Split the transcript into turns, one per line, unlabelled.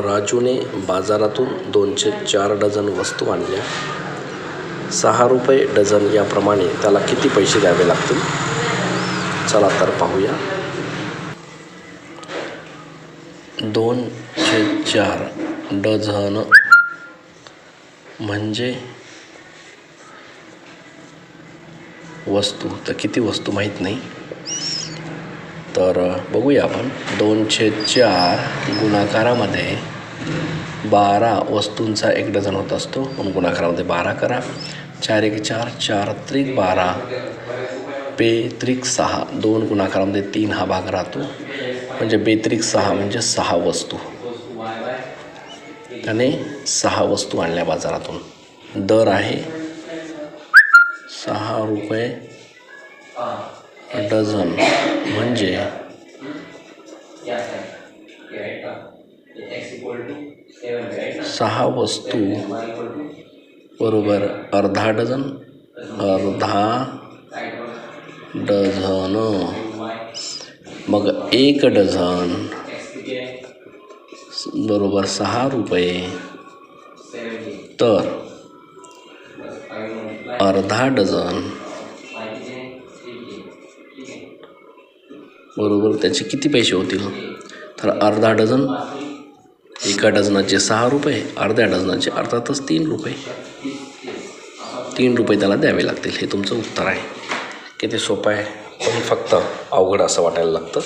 राजूने बाजारातून 204 डझन वस्तू आणल्या. 6 रुपये डझन याप्रमाणे त्याला किती पैसे द्यावे लागतील? चला तर पाहूया. 204 डझन म्हणजे वस्तू, तर किती वस्तू माहीत नाही, तर बघूया आपण. 204 गुणाकारामध्ये 12 वस्तूंचा 1 डझन होत असतो, म्हणून गुणाकारामध्ये 12 करा. 4 1 4, 4 त्रिक 12, बेत्रिक 6, 2 गुणाकारामध्ये 3 हा भाग राहतो, म्हणजे बेत्रिक 6 म्हणजे 6 वस्तू. त्याने 6 वस्तू आणल्या बाजारातून. दर आहे 6 रुपये डझन, म्हणजे 6 वस्तू बरोबर अर्धा डझन. अर्धा डझन मग 1 डझन बरोबर 6 रुपये. तर अर्धा डझन बरोबर त्याचे किती पैसे होतील? तर अर्धा डझन, 1 डझनाचे 6 रुपये, अर्ध्या डझनाचे अर्थातच 3 रुपये. 3 रुपये त्याला द्यावे लागतील. हे तुमचं उत्तर आहे. किती सोपं आहे, पण फक्त अवघड असं वाटायला लागतं.